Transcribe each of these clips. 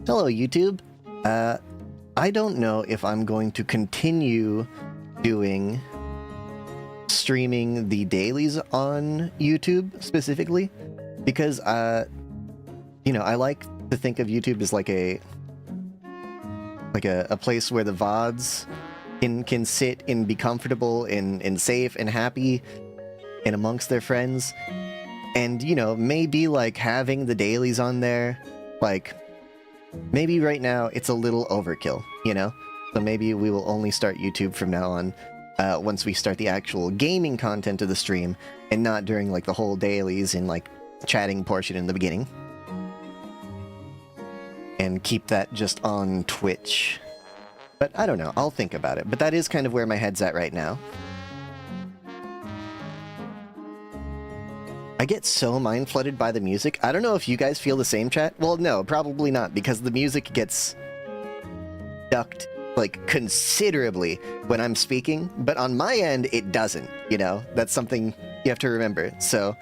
Hello, YouTube. I don't know if I'm going to continue doing streaming the dailies on YouTube specifically, because you know, I like to think of YouTube as like a place where the VODs can sit and be comfortable and safe and happy and amongst their friends. And, you know, maybe like having the dailies on there, like maybe right now it's a little overkill, you know? So maybe we will only start YouTube from now on once we start the actual gaming content of the stream, and not during like the whole dailies and like chatting portion in the beginning. And keep that just on Twitch. But I don't know, I'll think about it. But that is kind of where my head's at right now. I get so mind-flooded by the music. I don't know if you guys feel the same, chat. Well, no, probably not, because the music gets ducked, like, considerably when I'm speaking. But on my end, it doesn't, you know? That's something you have to remember. So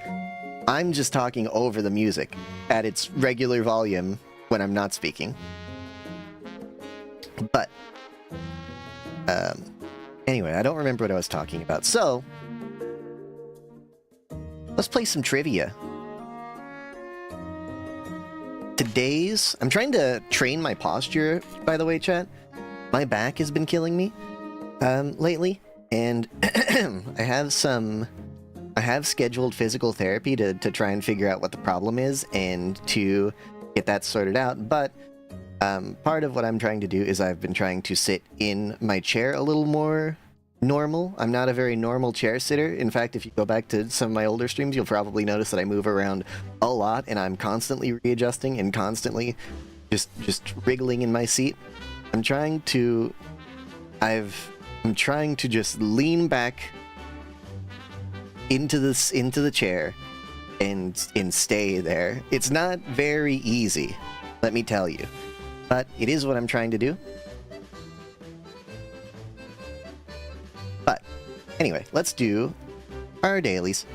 I'm just talking over the music at its regular volume when I'm not speaking. But anyway, I don't remember what I was talking about. So let's play some trivia. I'm trying to train my posture, by the way, chat. My back has been killing me lately, and I have scheduled physical therapy to try and figure out what the problem is and to get that sorted out. But part of what I'm trying to do is I've been trying to sit in my chair a little more normal. I'm not a very normal chair sitter. In fact, if you go back to some of my older streams, you'll probably notice that I move around a lot, and I'm constantly readjusting and constantly just wriggling in my seat. I'm trying to just lean back into the chair and stay there. It's not very easy, let me tell you, but it is what I'm trying to do. But anyway, let's do our dailies.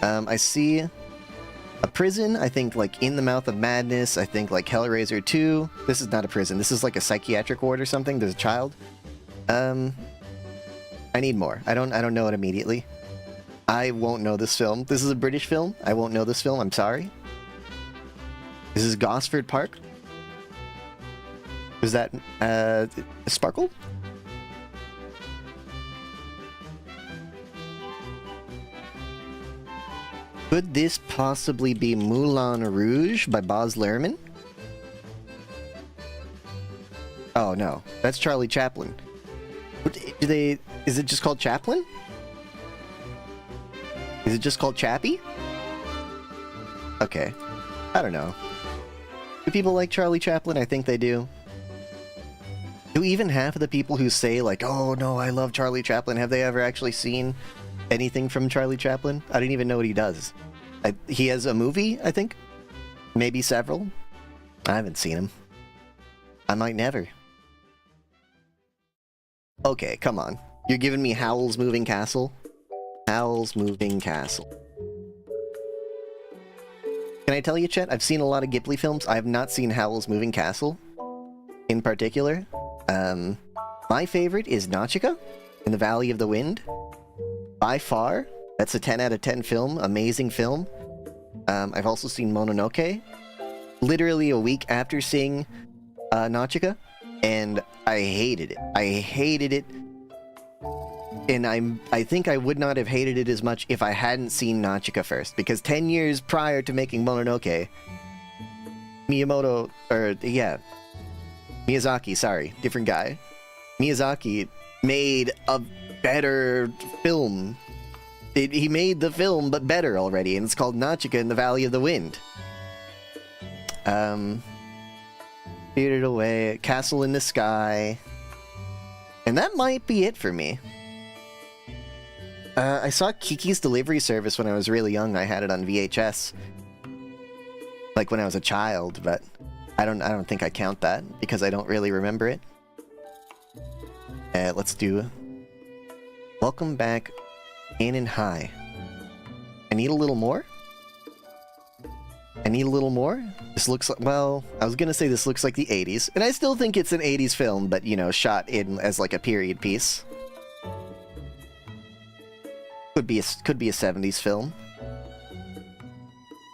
I see a prison, I think, like In the Mouth of Madness, I think like Hellraiser 2. This is not a prison, this is like a psychiatric ward or something. There's a child. I need more. I don't know it immediately. I won't know this film. This is a British film. I won't know this film, I'm sorry. This is Gosford Park. Was that Sparkle? Could this possibly be Moulin Rouge by Baz Luhrmann? Oh no, that's Charlie Chaplin. Is it just called Chaplin? Is it just called Chappie? Okay, I don't know. Do people like Charlie Chaplin? I think they do. Do even half of the people who say like, oh no, I love Charlie Chaplin, have they ever actually seen anything from Charlie Chaplin? I don't even know what he does. He has a movie, I think? Maybe several? I haven't seen him. I might never. Okay, come on. You're giving me Howl's Moving Castle? Howl's Moving Castle. Can I tell you, chat? I've seen a lot of Ghibli films. I have not seen Howl's Moving Castle in particular. My favorite is Nausicaa in the Valley of the Wind. By far, that's a 10 out of 10 film. Amazing film. I've also seen Mononoke, literally a week after seeing Nausicaa, and I hated it. I hated it, and I think I would not have hated it as much if I hadn't seen Nausicaa first, because 10 years prior to making Mononoke, Miyazaki, sorry, different guy. Miyazaki made a better film. He made the film, but better already, and it's called Nausicaa in the Valley of the Wind. Spirited Away, Castle in the Sky. And that might be it for me. I saw Kiki's Delivery Service when I was really young. I had it on VHS. Like when I was a child, but I don't think I count that, because I don't really remember it. Let's do Welcome Back, Cannon High. I need a little more? I need a little more? This looks like, well, I was gonna say this looks like the 80s, and I still think it's an 80s film, but, you know, shot in as like a period piece. Could be a 70s film.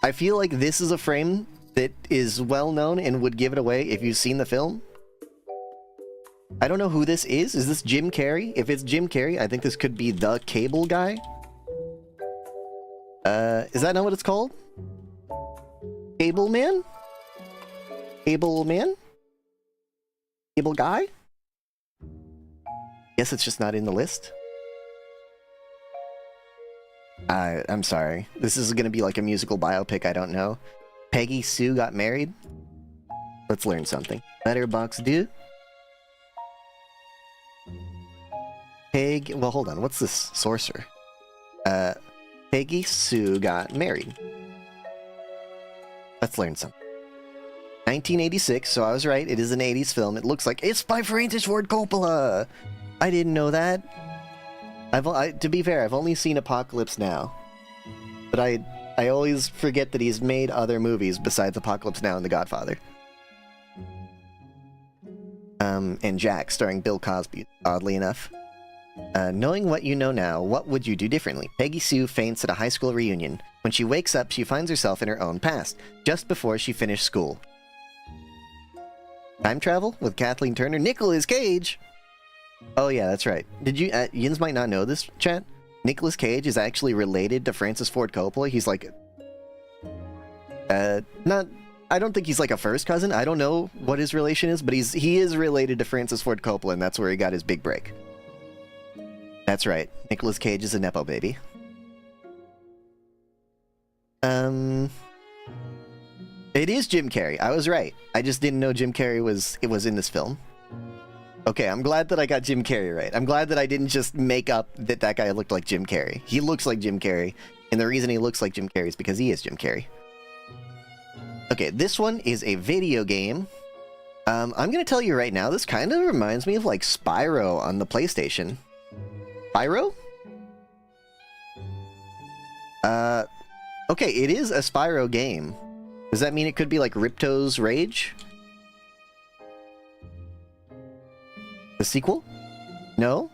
I feel like this is a frame that is well known and would give it away if you've seen the film. I don't know who this is. Is this Jim Carrey? If it's Jim Carrey, I think this could be the Cable Guy. Is that not what it's called? Cable Man? Cable Man? Cable Guy? Guess it's just not in the list. I'm sorry. This is gonna be like a musical biopic, I don't know. Peggy Sue got married? Let's learn something. Letterbox do? Well, hold on. What's this? Sorcerer. Peggy Sue got married. Let's learn something. 1986, so I was right. It is an 80s film. It looks like it's by Francis Ford Coppola. I didn't know that. To be fair, I've only seen Apocalypse Now, but I always forget that he's made other movies besides Apocalypse Now and The Godfather. And Jack, starring Bill Cosby, oddly enough. Knowing what you know now, what would you do differently? Peggy Sue faints at a high school reunion. When she wakes up, she finds herself in her own past, just before she finished school. Time travel with Kathleen Turner, Nicolas Cage. Oh yeah, that's right. Did you? Yins might not know this, chat. Nicolas Cage is actually related to Francis Ford Coppola. He's like, not. I don't think he's like a first cousin. I don't know what his relation is, but he is related to Francis Ford Coppola, and that's where he got his big break. That's right. Nicolas Cage is a nepo baby. It is Jim Carrey. I was right. I just didn't know Jim Carrey was in this film. Okay, I'm glad that I got Jim Carrey right. I'm glad that I didn't just make up that guy looked like Jim Carrey. He looks like Jim Carrey, and the reason he looks like Jim Carrey is because he is Jim Carrey. Okay, this one is a video game. I'm gonna tell you right now, this kind of reminds me of like Spyro on the PlayStation. Spyro? Okay, it is a Spyro game. Does that mean it could be like Ripto's Rage? The sequel? No?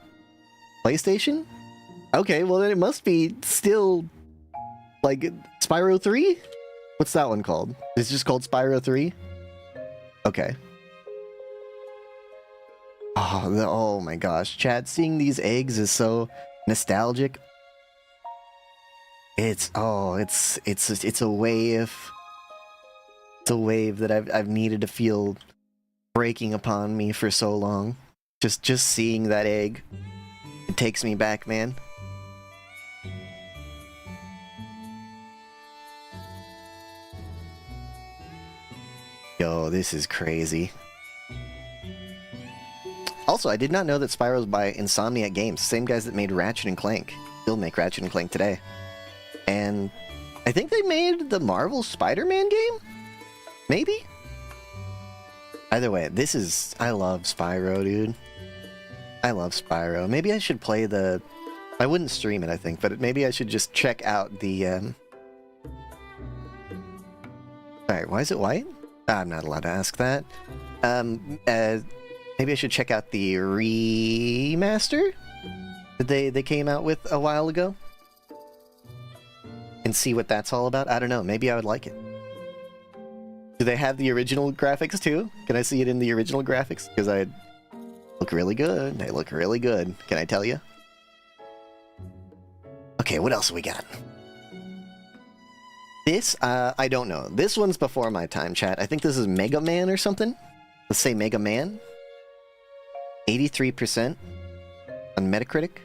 PlayStation? Okay, well then it must be still like Spyro 3? What's that one called? It's just called Spyro 3? Okay. Oh my gosh, chat, seeing these eggs is so nostalgic. It's a wave. It's a wave that I've needed to feel breaking upon me for so long. Just seeing that egg, it takes me back, man. Yo, this is crazy. Also, I did not know that Spyro's by Insomniac Games, same guys that made Ratchet and Clank. Still make Ratchet and Clank today. And I think they made the Marvel Spider-Man game? Maybe? Either way, I love Spyro, dude. I love Spyro. Maybe I should play I wouldn't stream it, I think, but maybe I should just check out the, Alright, why is it white? I'm not allowed to ask that. Maybe I should check out the remaster that they came out with a while ago and see what that's all about. I don't know. Maybe I would like it. Do they have the original graphics too? Can I see it in the original graphics? Because I look really good. They look really good. Can I tell you? Okay, what else we got? This, I don't know. This one's before my time, chat. I think this is Mega Man or something. Let's say Mega Man. 83% on Metacritic.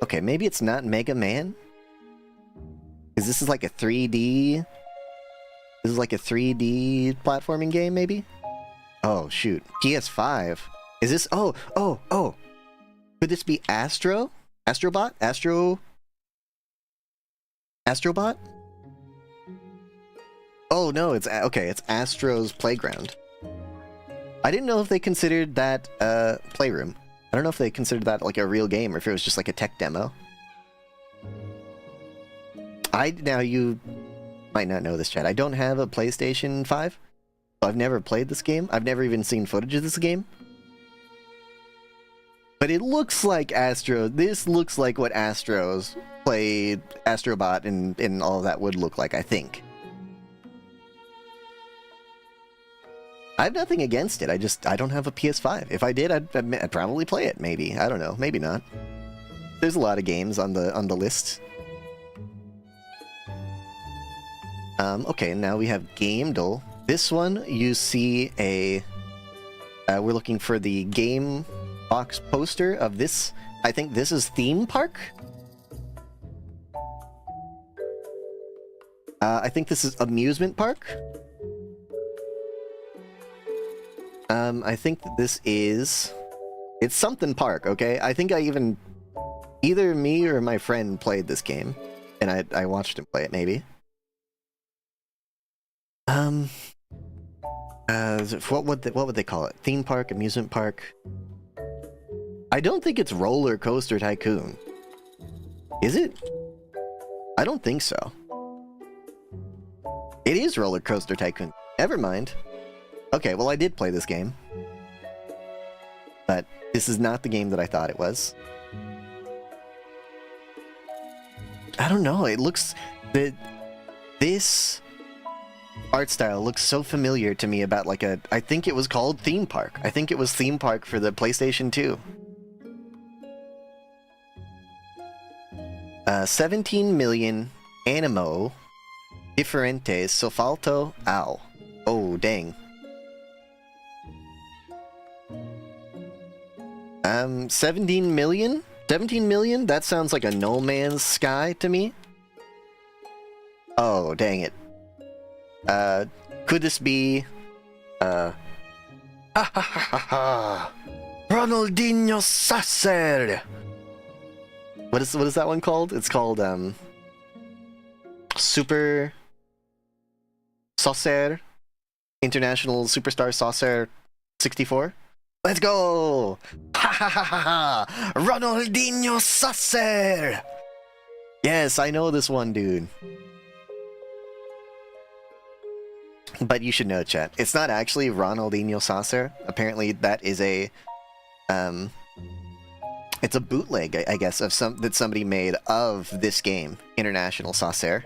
Okay, maybe it's not Mega Man. Because this is like a 3D... This is like a 3D platforming game, maybe? Oh, shoot. PS5. Is this... Oh! Could this be Astro? Astrobot? Astrobot? Oh, no, it's... Okay, it's Astro's Playground. I didn't know if they considered that Playroom. I don't know if they considered that like a real game or if it was just like a tech demo. might not know this, chat. I don't have a PlayStation 5. I've never played this game. I've never even seen footage of this game. But it looks like this looks like what Astros played Astrobot and all of that would look like, I think. I have nothing against it. I don't have a PS5. If I did, I'd probably play it, maybe. I don't know. Maybe not. There's a lot of games on the list. Okay, now we have Gamedle. This one, you see a... we're looking for the game box poster of this. I think this is Theme Park? I think this is Amusement Park. I think that this is... It's something park, okay? I think either me or my friend played this game. And I watched him play it, maybe. What would they call it? Theme park, amusement park? I don't think it's Roller Coaster Tycoon. Is it? I don't think so. It is Roller Coaster Tycoon. Never mind. Okay, well I did play this game. But this is not the game that I thought it was. I don't know, it looks... This art style looks so familiar to me about like a... I think it was called Theme Park. I think it was Theme Park for the PlayStation 2. 17 million animo differentes sofalto ow. Oh, dang. 17 million? 17 million? That sounds like a No Man's Sky to me. Oh, dang it. Could this be... Ha ha ha ha ha! Ronaldinho Sasser! What is that one called? It's called, Super... Soccer? International Superstar Soccer 64? Let's go! Ha ha ha ha ha! Ronaldinho Sasser! Yes, I know this one, dude. But you should know, chat. It's not actually Ronaldinho Sasser. Apparently, that is a... It's a bootleg, I guess, of that somebody made of this game, International Soccer.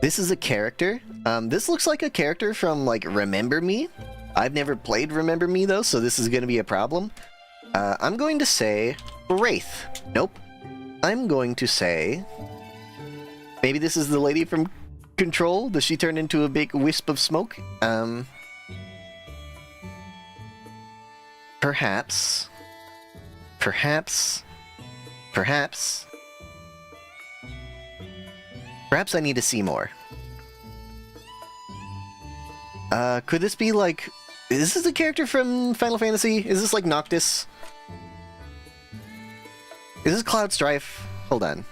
This is a character. This looks like a character from, like, Remember Me. I've never played Remember Me, though, so this is going to be a problem. I'm going to say Wraith. Nope. I'm going to say... Maybe this is the lady from Control? Does she turn into a big wisp of smoke? Perhaps. Perhaps I need to see more. Could this be like... Is this a character from Final Fantasy? Is this like Noctis? Is this Cloud Strife? Hold on.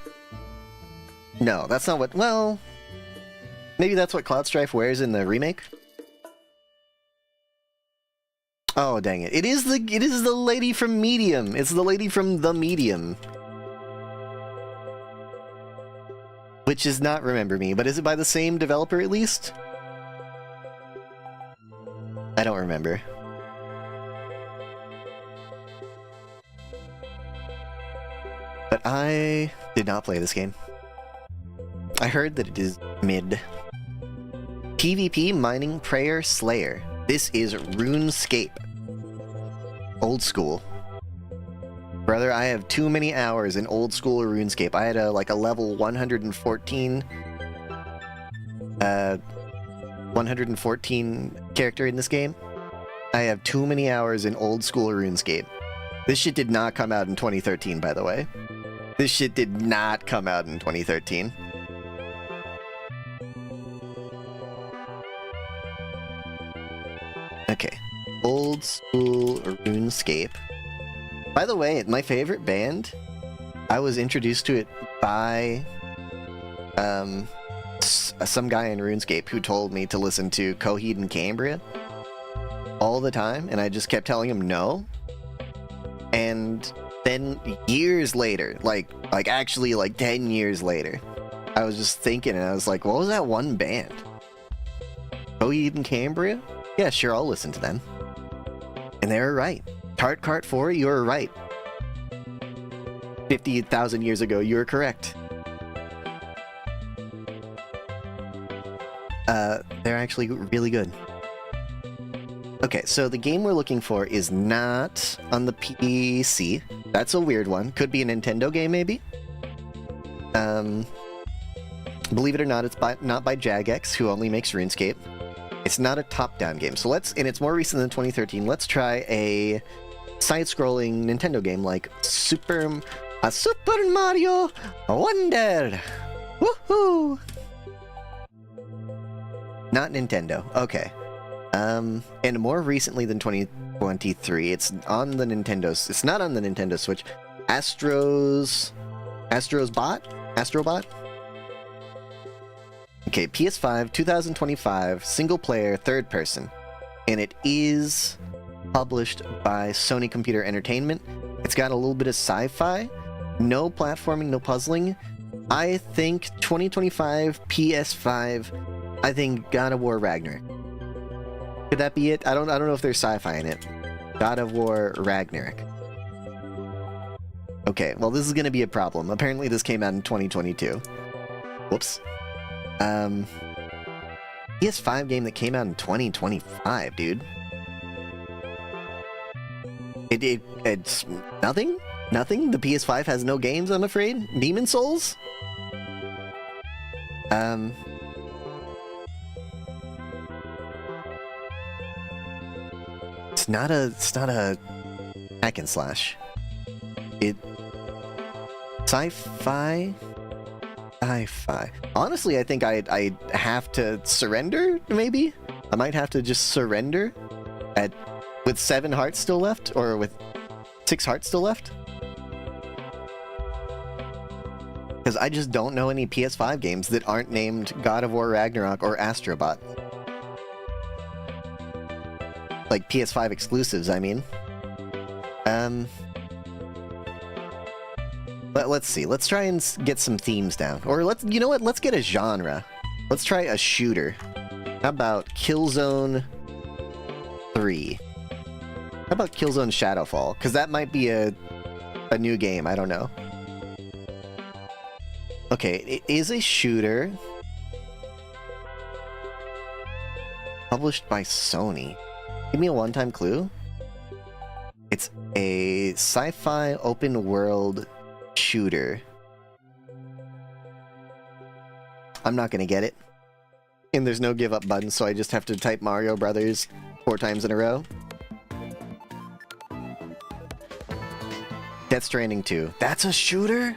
No, that's not what... Well... Maybe that's what Cloud Strife wears in the remake? Oh, dang it. It is the lady from Medium. It's the lady from The Medium. Which is not Remember Me, but is it by the same developer at least? I don't remember. But I did not play this game. I heard that it is mid. PvP Mining Prayer Slayer. This is RuneScape. Old school. Brother, I have too many hours in old school RuneScape. I had a level 114 character in this game. I have too many hours in old school RuneScape. This shit did not come out in 2013, by the way. This shit did not come out in 2013. Okay. Old school RuneScape. By the way, my favorite band, I was introduced to it by some guy in RuneScape who told me to listen to Coheed and Cambria all the time, and I just kept telling him no. And then years later, like Like, actually, like, 10 years later. I was just thinking, and I was like, what was that one band? Coheed and Cambria? Yeah, sure, I'll listen to them. And they were right. Tart Cart 4, you were right. 50,000 years ago, you were correct. They're actually really good. Okay, so the game we're looking for is not on the PC. That's a weird one. Could be a Nintendo game, maybe? Believe it or not, it's not by Jagex, who only makes RuneScape. It's not a top-down game. So and it's more recent than 2013. Let's try a side-scrolling Nintendo game like Super Mario Wonder! Woohoo! Not Nintendo. Okay. And more recently than 2023, it's on the Nintendo's. It's not on the Nintendo Switch. Astrobot? Okay, PS5, 2025, single player, third person. And it is published by Sony Computer Entertainment. It's got a little bit of sci-fi. No platforming, no puzzling. I think 2025 PS5, I think God of War Ragnarok. Could that be it? I don't know if there's sci-fi in it. God of War Ragnarok. Okay, well this is gonna be a problem. Apparently this came out in 2022. Whoops. PS5 game that came out in 2025, dude. It's nothing? Nothing? The PS5 has no games, I'm afraid? Demon Souls? It's not a hack and slash. Sci-fi? Sci-fi. Honestly, I think I have to surrender, maybe? I might have to just surrender with 7 hearts still left, or with 6 hearts still left? Because I just don't know any PS5 games that aren't named God of War Ragnarok or Astrobot. Like PS5 exclusives, I mean. Let's see. Let's try and get some themes down. Or you know what? Let's get a genre. Let's try a shooter. How about Killzone 3? How about Killzone Shadowfall? Because that might be a new game. I don't know. Okay, it is a shooter. Published by Sony. Give me a one-time clue. It's a sci-fi open-world shooter. I'm not gonna get it. And there's no give-up button, so I just have to type Mario Brothers 4 times in a row. Death Stranding 2. That's a shooter?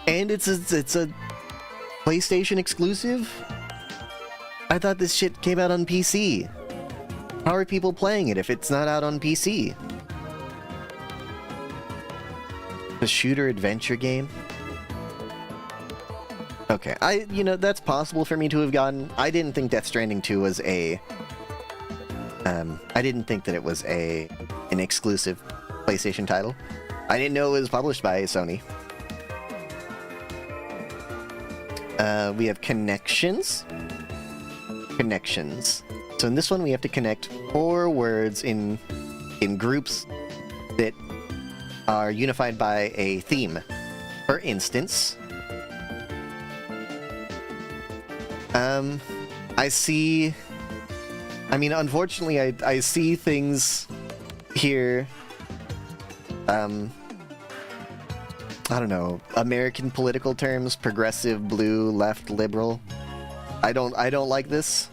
And it's a PlayStation exclusive? I thought this shit came out on PC. How are people playing it if it's not out on PC? A shooter adventure game? Okay, that's possible for me to have gotten. I didn't think Death Stranding 2 was I didn't think that it was an exclusive PlayStation title. I didn't know it was published by Sony. We have connections. Connections. So in this one, we have to connect 4 words in groups that are unified by a theme. For instance, I see... I mean, unfortunately, I see things here... I don't know, American political terms, progressive, blue, left, liberal. I don't like this.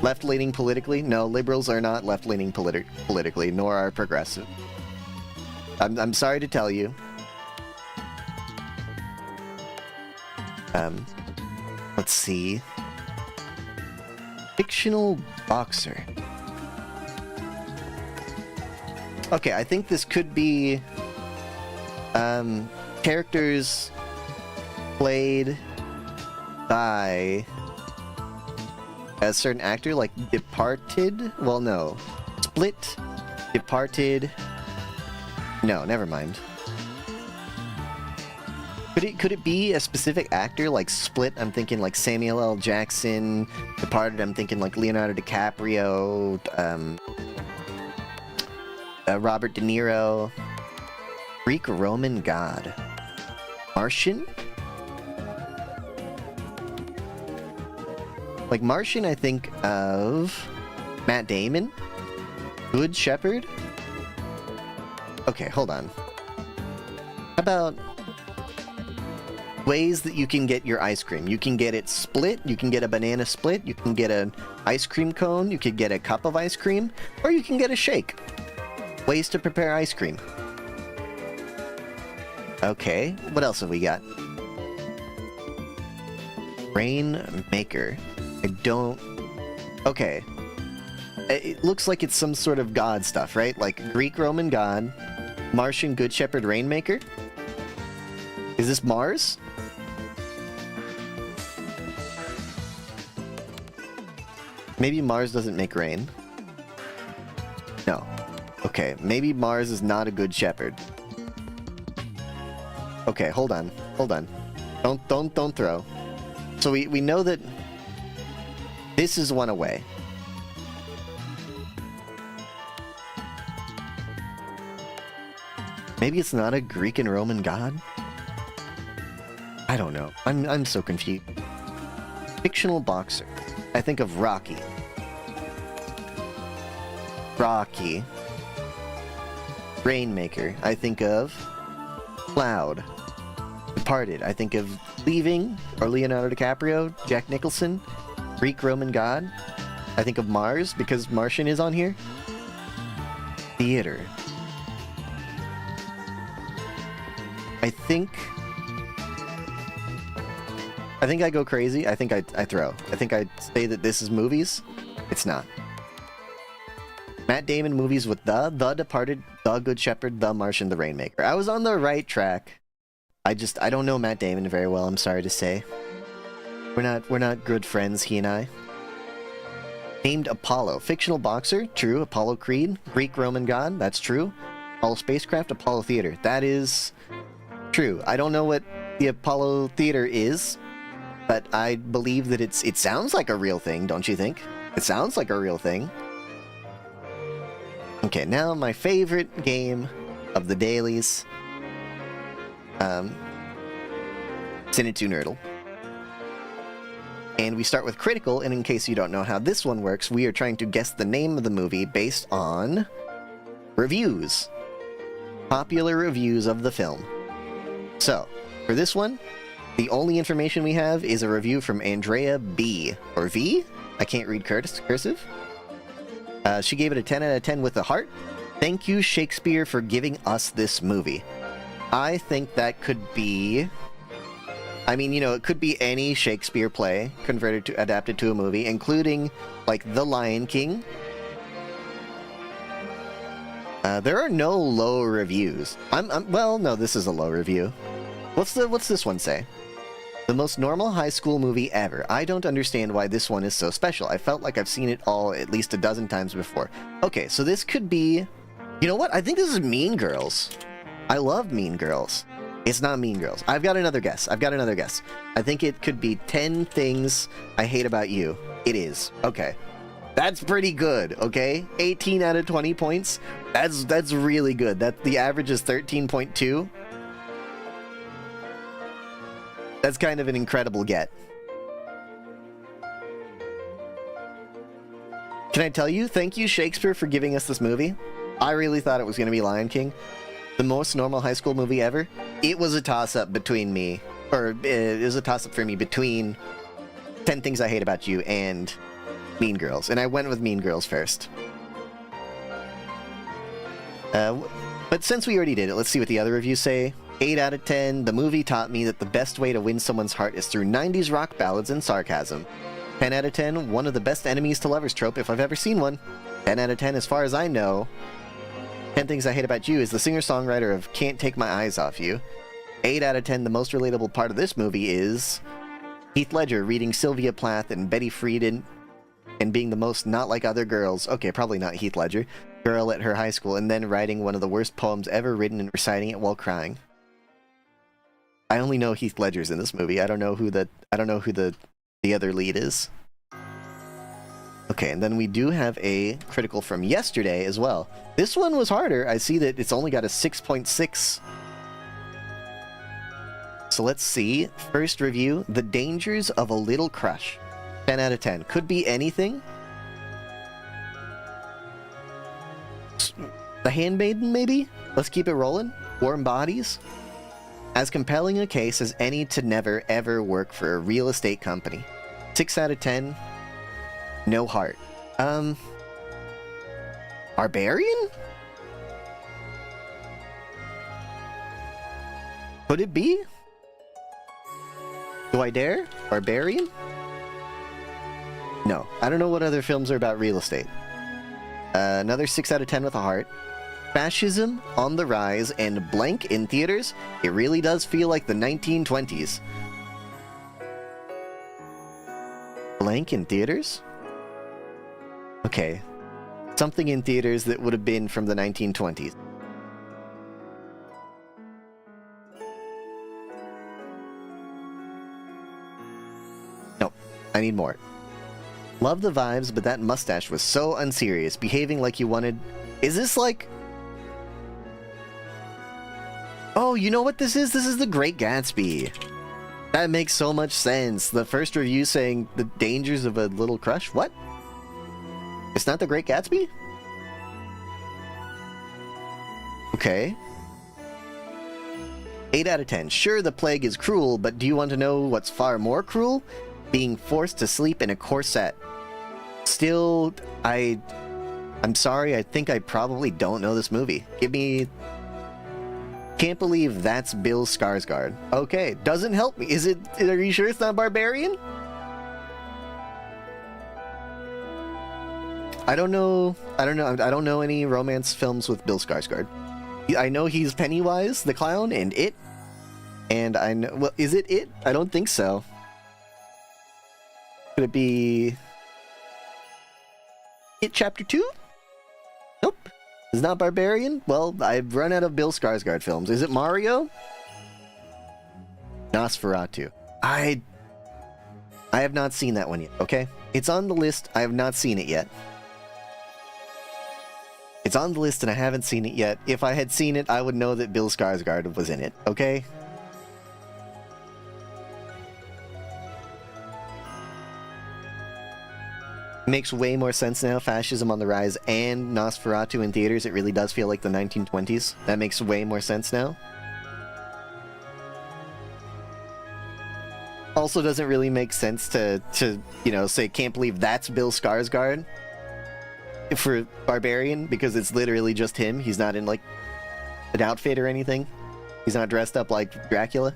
Left-leaning politically? No, liberals are not left-leaning politically, nor are progressive. I'm sorry to tell you. Let's see. Fictional boxer. Okay, I think this could be characters played by a certain actor, like Departed? Well, no. Split, Departed... No, never mind. Could it be a specific actor like Split? I'm thinking like Samuel L. Jackson. Departed. I'm thinking like Leonardo DiCaprio. Robert De Niro. Greek-Roman god. Martian? Like Martian, I think of Matt Damon. Good Shepherd. Okay, hold on. How about ways that you can get your ice cream? You can get it split, you can get a banana split, you can get an ice cream cone, you could get a cup of ice cream, or you can get a shake. Ways to prepare ice cream. Okay, what else have we got? Rainmaker. I don't... Okay. It looks like it's some sort of god stuff, right? Like Greek-Roman god, Martian Good Shepherd Rainmaker? Is this Mars? Maybe Mars doesn't make rain. No. Okay, maybe Mars is not a good shepherd. Okay, hold on. Hold on. Don't throw. So we know that this is one away. Maybe it's not a Greek and Roman god? I don't know. I'm so confused. Fictional boxer. I think of Rocky. Rocky. Rainmaker. I think of Cloud. Departed. I think of Leaving, or Leonardo DiCaprio, Jack Nicholson. Greek-Roman god. I think of Mars, because Martian is on here. Theater. I think I go crazy. I think I throw. I think I say that this is movies. It's not. Matt Damon movies with The Departed, The Good Shepherd, The Martian, The Rainmaker. I was on the right track. I don't know Matt Damon very well, I'm sorry to say. We're not good friends, he and I. Named Apollo. Fictional boxer, true. Apollo Creed. Greek-Roman god, that's true. Apollo spacecraft, Apollo Theater. That is true. I don't know what the Apollo Theater is, but I believe that it sounds like a real thing, don't you think? It sounds like a real thing. Okay, now my favorite game of the dailies. Sinitsu Nerdle. And we start with critical, and in case you don't know how this one works, we are trying to guess the name of the movie based on reviews. Popular reviews of the film. So, for this one, the only information we have is a review from Andrea B. Or V? I can't read cursive. She gave it a 10 out of 10 with a heart. Thank you, Shakespeare, for giving us this movie. I think that could be... I mean, you know, it could be any Shakespeare play adapted to a movie, including, like, The Lion King. There are no low reviews. Well, no, this is a low review. What's this one say? The most normal high school movie ever. I don't understand why this one is so special. I felt like I've seen it all at least a dozen times before. Okay, so this could be... You know what? I think this is Mean Girls. I love Mean Girls. It's not Mean Girls. I've got another guess. I think it could be 10 Things I Hate About You. It is. Okay. That's pretty good, okay? 18 out of 20 points. That's really good. The average is 13.2. That's kind of an incredible get. Can I tell you, thank you, Shakespeare, for giving us this movie. I really thought it was going to be Lion King. The most normal high school movie ever. It was a toss-up between me, or it was a toss-up for me between 10 Things I Hate About You and Mean Girls, and I went with Mean Girls first. But since we already did it, let's see what the other reviews say. 8 out of 10. The movie taught me that the best way to win someone's heart is through 90s rock ballads and sarcasm. 10 out of 10. One of the best enemies to lovers trope if I've ever seen one. 10 out of 10 as far as I know. 10 Things I Hate About You is the singer-songwriter of Can't Take My Eyes Off You. 8 out of 10. The most relatable part of this movie is Heath Ledger reading Sylvia Plath and Betty Friedan and being the most not like other girls, okay, probably not Heath Ledger, girl at her high school, and then writing one of the worst poems ever written and reciting it while crying. I only know Heath Ledger's in this movie. I don't know who the other lead is. Okay, and then we do have a critical from yesterday as well. This one was harder. I see that it's only got a 6.6. So let's see. First review, The Dangers of a Little Crush. 10 out of 10. Could be anything. The Handmaiden, maybe? Let's keep it rolling. Warm Bodies. As compelling a case as any to never ever work for a real estate company. 6 out of 10. No heart. Barbarian? Could it be? Do I dare? Barbarian? No. I don't know what other films are about real estate. Another 6 out of 10 with a heart. Fascism on the rise and blank in theaters. It really does feel like the 1920s. Blank in theaters? Okay. Something in theaters that would have been from the 1920s. Nope. I need more. Love the vibes, but that mustache was so unserious. Behaving like you wanted... Is this like... Oh, you know what this is? This is The Great Gatsby. That makes so much sense. The first review saying the dangers of a little crush? What? It's not The Great Gatsby? Okay. 8 out of 10. Sure, the plague is cruel, but do you want to know what's far more cruel? Being forced to sleep in a corset. Still, I'm sorry, I think I probably don't know this movie. Give me... Can't believe that's Bill Skarsgård. Okay, doesn't help me. Is it... Are you sure it's not Barbarian? I don't know any romance films with Bill Skarsgård. I know he's Pennywise the Clown and It. And I know... Well, is it It? I don't think so. Could it be... It Chapter 2? Nope. It's not Barbarian? Well, I've run out of Bill Skarsgård films. Is it Mario? Nosferatu. I have not seen that one yet, okay? It's on the list. I have not seen it yet. It's on the list and I haven't seen it yet. If I had seen it, I would know that Bill Skarsgård was in it, okay? Makes way more sense now. Fascism on the rise and Nosferatu in theaters. It really does feel like the 1920s. That makes way more sense now. Also doesn't really make sense to you know, say, can't believe that's Bill Skarsgård for Barbarian, because it's literally just him. He's not in, like, an outfit or anything. He's not dressed up like Dracula.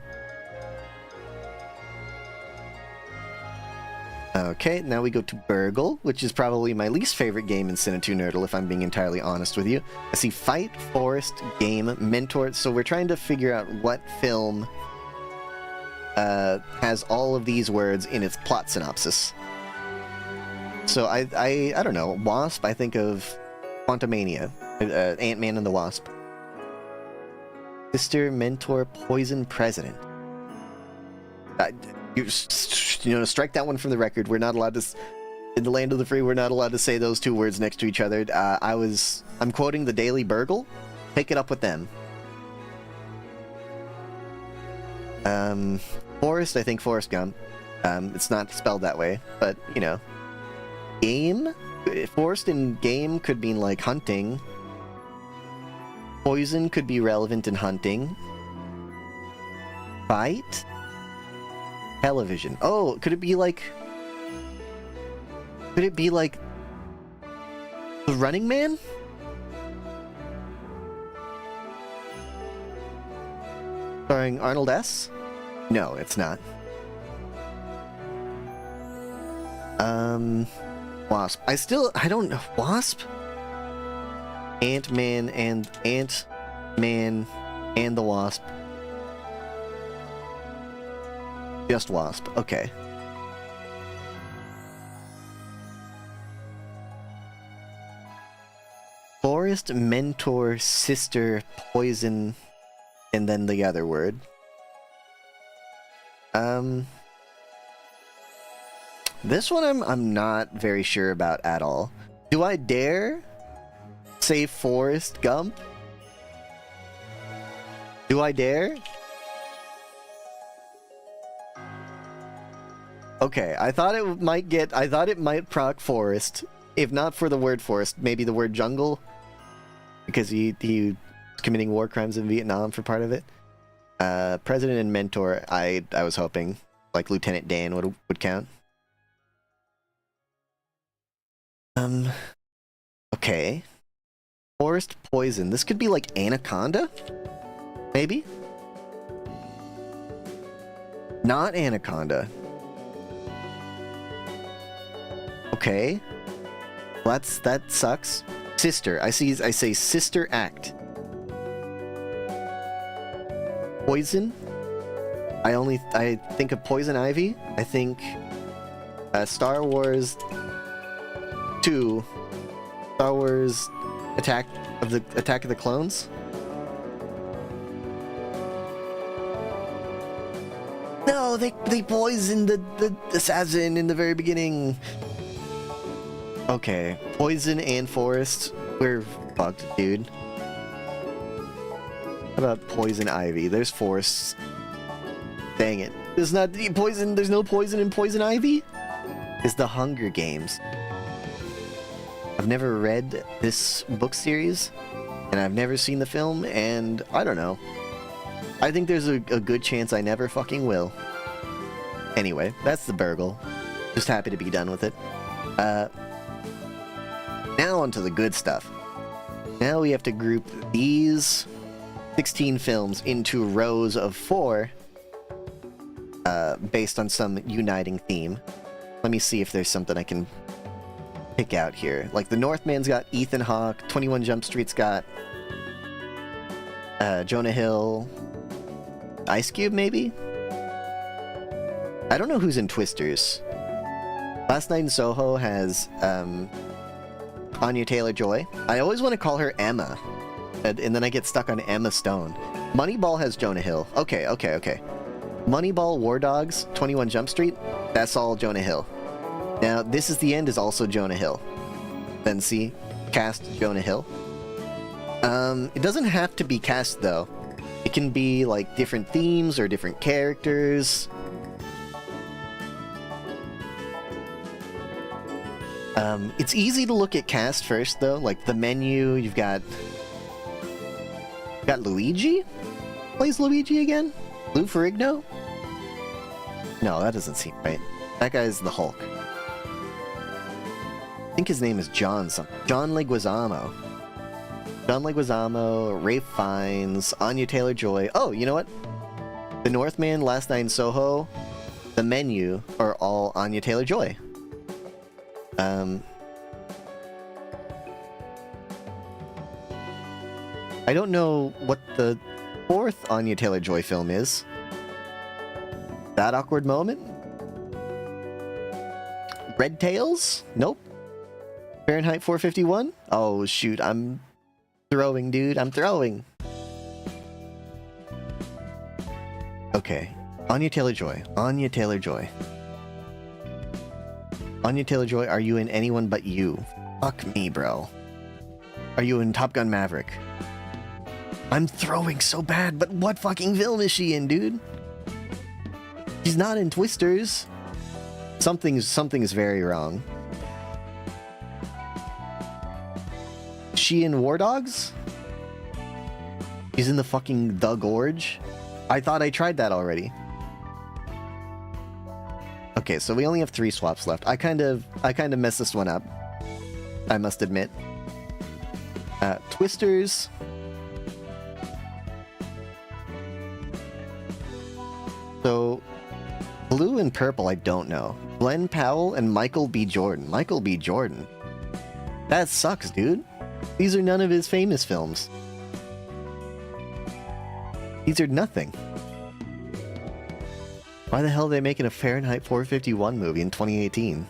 Okay, now we go to Burgle, which is probably my least favorite game in Cine 2 Nerdle, if I'm being entirely honest with you. I see Fight, Forest, Game, Mentor, so we're trying to figure out what film has all of these words in its plot synopsis. So I don't know, Wasp, I think of Quantumania, Ant-Man and the Wasp. Sister, Mentor, Poison, President. You know, strike that one from the record. We're not allowed to... In the land of the free, we're not allowed to say those two words next to each other. I'm quoting the Daily Burgle. Pick it up with them. Forest, I think Forrest Gump. It's not spelled that way, but, you know. Game? Forest and game could mean, like, hunting. Poison could be relevant in hunting. Fight? Television. Oh, could it be like... Could it be like... The Running Man? Starring Arnold S? No, it's not. Wasp. I don't know. Wasp? Ant-Man and the Wasp. Just Wasp. Okay. Forest, Mentor, Sister, Poison, and then the other word. This one I'm not very sure about at all. Do I dare say Forrest Gump? Do I dare? Okay, I thought it might proc Forrest. If not for the word forest, maybe the word jungle. Because he was committing war crimes in Vietnam for part of it. President and mentor, I was hoping like Lieutenant Dan would count. Okay. Forest poison. This could be like Anaconda? Maybe? Not Anaconda. Okay. Well, that sucks. Sister. I say Sister Act. Poison. I think of Poison Ivy. I think Star Wars 2. Star Wars Attack of the Clones. No, they poisoned the assassin in the very beginning. Okay, Poison and Forest. We're fucked, dude. How about Poison Ivy? There's Forest. Dang it. There's not poison. There's no poison in Poison Ivy? It's the Hunger Games. I've never read this book series, and I've never seen the film, and I don't know. I think there's a good chance I never fucking will. Anyway, that's the burgle. Just happy to be done with it. Now onto the good stuff. Now we have to group these 16 films into rows of 4 based on some uniting theme. Let me see if there's something I can pick out here. Like the Northman's got Ethan Hawke, 21 Jump Street's got Jonah Hill, Ice Cube maybe? I don't know who's in Twisters. Last Night in Soho has Anya Taylor-Joy. I always want to call her Emma, and then I get stuck on Emma Stone. Moneyball has Jonah Hill. Okay. Moneyball, War Dogs, 21 Jump Street, that's all Jonah Hill. Now, This Is the End is also Jonah Hill. Then see, cast Jonah Hill. It doesn't have to be cast, though. It can be, like, different themes or different characters. It's easy to look at cast first, though. Like, the menu, you've got Luigi? Plays Luigi again? Lou Ferrigno? No, that doesn't seem right. That guy's the Hulk. I think his name is John something. John Leguizamo. John Leguizamo, Ralph Fiennes, Anya Taylor-Joy. Oh, you know what? The Northman, Last Night in Soho, The Menu are all Anya Taylor-Joy. I don't know what the 4th Anya Taylor-Joy film is. That Awkward Moment? Red Tails? Nope. Fahrenheit 451? Oh, shoot. I'm throwing, dude. I'm throwing. Okay. Anya Taylor-Joy. Anya Taylor-Joy. Anya Taylor-Joy, are you in Anyone But You? Fuck me, bro. Are you in Top Gun Maverick? I'm throwing so bad, but what fucking film is she in, dude? She's not in Twisters. Something's very wrong. Is she in War Dogs? She's in the fucking The Gorge? I thought I tried that already. Okay, so we only have 3 swaps left. I kind of messed this one up, I must admit. Twisters. So, blue and purple, I don't know. Glenn Powell and Michael B. Jordan. Michael B. Jordan. That sucks, dude. These are none of his famous films. These are nothing. Why the hell are they making a Fahrenheit 451 movie in 2018?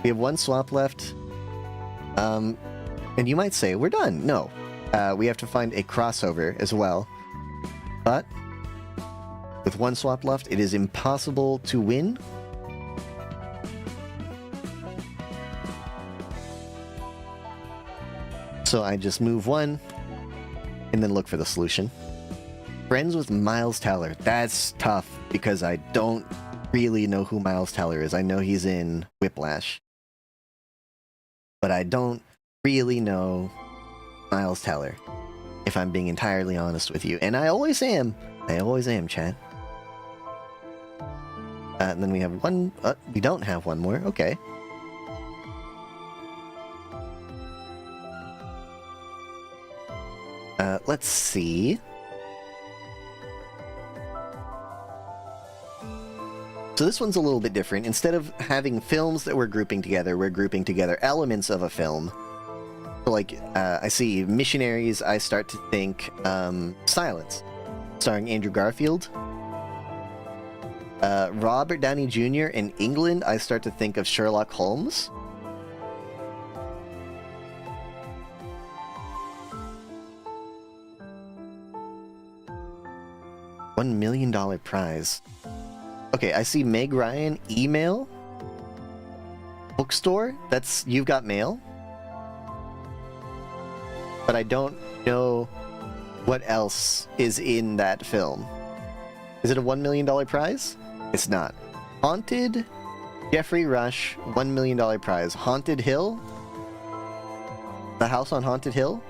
We have 1 swap left. And you might say, we're done. No. We have to find a crossover as well. But With one swap left, it is impossible to win. So I just move one, and then look for the solution. Friends with Miles Teller. That's tough, because I don't really know who Miles Teller is. I know he's in Whiplash. But I don't really know Miles Teller, if I'm being entirely honest with you. And I always am. I always am, chat. And then we have one... we don't have one more. Okay. Let's see. So this one's a little bit different. Instead of having films that we're grouping together elements of a film. So like, I see Missionaries, I start to think Silence, starring Andrew Garfield. Robert Downey Jr. in England, I start to think of Sherlock Holmes. $1 million prize. Okay, I see Meg Ryan, email, bookstore, that's You've Got Mail. But I don't know what else is in that film. Is it a $1 million prize? It's not. Haunted, Jeffrey Rush, $1 million prize. Haunted Hill? The House on Haunted Hill?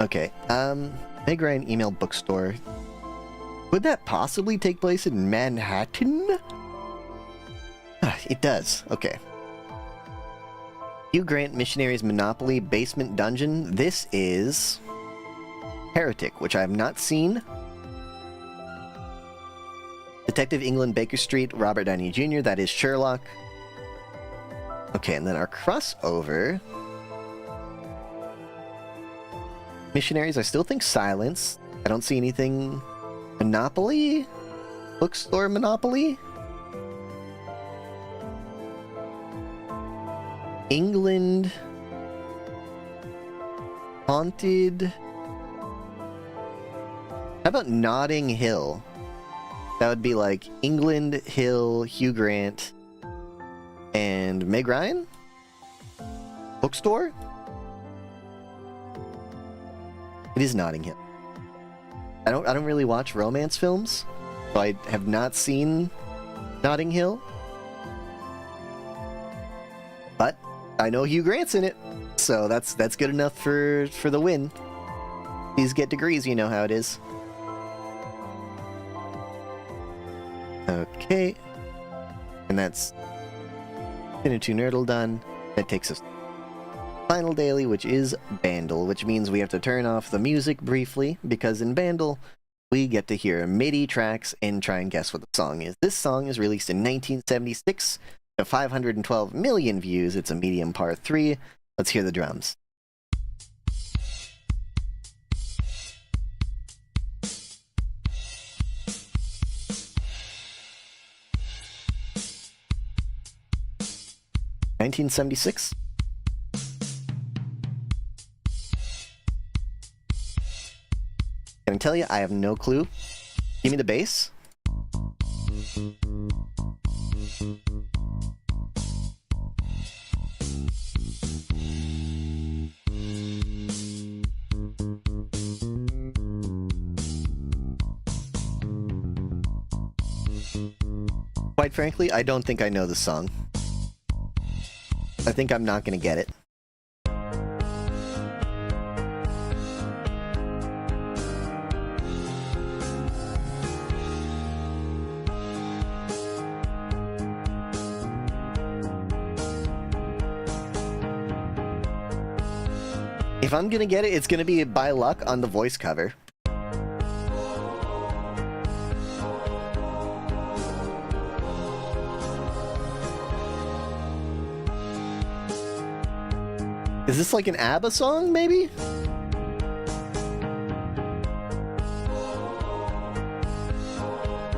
Okay, Meg Ryan email bookstore. Would that possibly take place in Manhattan? It does, okay. Hugh Grant, Missionaries, Monopoly, Basement Dungeon. This is Heretic, which I have not seen. Detective England, Baker Street, Robert Downey Jr., that is Sherlock. Okay, and then our crossover... Missionaries, I still think Silence. I don't see anything... Monopoly? Bookstore Monopoly? England... Haunted... How about Notting Hill? That would be like England, Hill, Hugh Grant, and Meg Ryan? Bookstore? It is Notting Hill. I don't really watch romance films, so I have not seen Notting Hill. But I know Hugh Grant's in it, so that's good enough for the win. These get degrees, you know how it is. Okay. And that's Into Nerdle done. That takes us final daily, which is Bandle, which means we have to turn off the music briefly, because in Bandle, we get to hear MIDI tracks and try and guess what the song is. This song is released in 1976 to 512 million views. It's a medium par 3. Let's hear the drums. (1976). Can I tell you, I have no clue. Give me the bass. Quite frankly, I don't think I know the song. I think I'm not gonna get it. If I'm gonna get it, it's gonna be by luck on the voice cover. Is this like an ABBA song, maybe?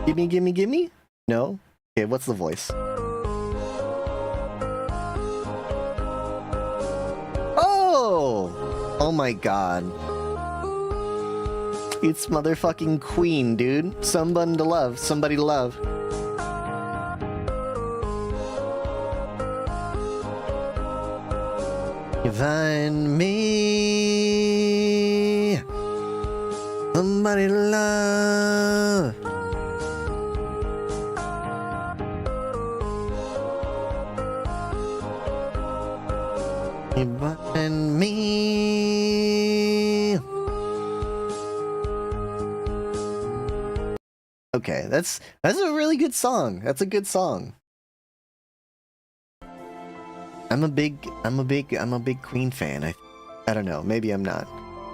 Gimme, gimme, gimme? No? Okay, what's the voice? Oh my god. It's motherfucking Queen, dude. Someone to love. Somebody to love. You find me somebody to love. You find me. Okay, that's a really good song. That's a good song. I'm a big Queen fan. I don't know, maybe I'm not.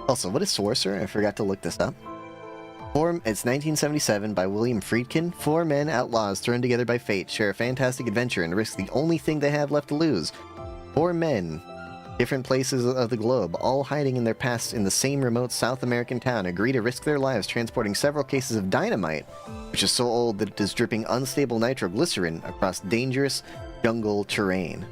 Also, what is Sorcerer? I forgot to look this up. It's 1977 by William Friedkin. 4 men, outlaws, thrown together by fate, share a fantastic adventure and risk the only thing they have left to lose. 4 men, different places of the globe, all hiding in their past in the same remote South American town, agree to risk their lives transporting several cases of dynamite, which is so old that it is dripping unstable nitroglycerin across dangerous jungle terrain.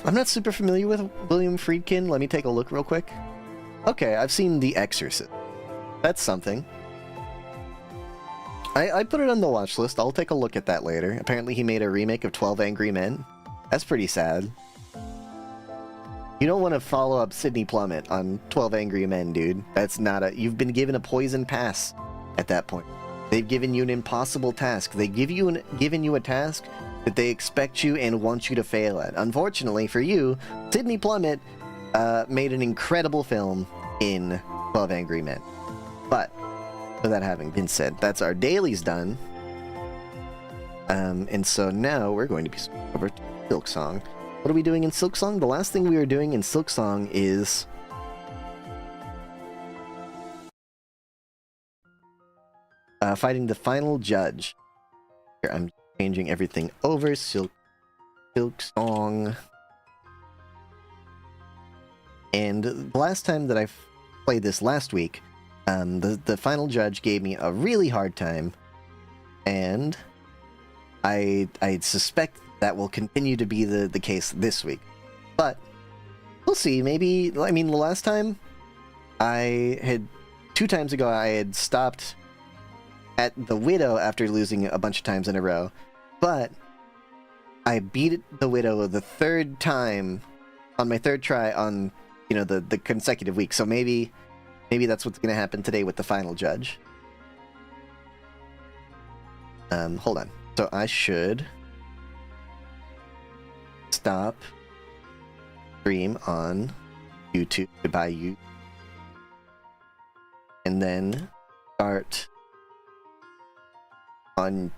I'm not super familiar with William Friedkin. Let me take a look real quick. Okay, I've seen The Exorcist. That's something. I put it on the watch list. I'll take a look at that later. Apparently he made a remake of 12 Angry Men. That's pretty sad. You don't want to follow up Sidney Plummet on 12 Angry Men, dude. That's not a... You've been given a poison pass at that point. They've given you an impossible task. They've given you a task that they expect you and want you to fail at. Unfortunately for you, Sidney Plummet made an incredible film in 12 Angry Men. But, with that having been said, that's our dailies done. And so now we're going to be over to Silksong. What are we doing in Silksong? The last thing we were doing in Silksong is... fighting the final judge. Here, I'm changing everything over. Silksong. And the last time that I played this last week, the final judge gave me a really hard time, and I suspect that will continue to be the case this week. But we'll see. Maybe, I mean, the last time 2 times ago I had stopped at the Widow after losing a bunch of times in a row, but I beat the Widow the 3rd time on my 3rd try on, you know, the consecutive week. So maybe that's what's gonna happen today with the final judge. Hold on. So I should stop stream on YouTube. Goodbye, you. And then start on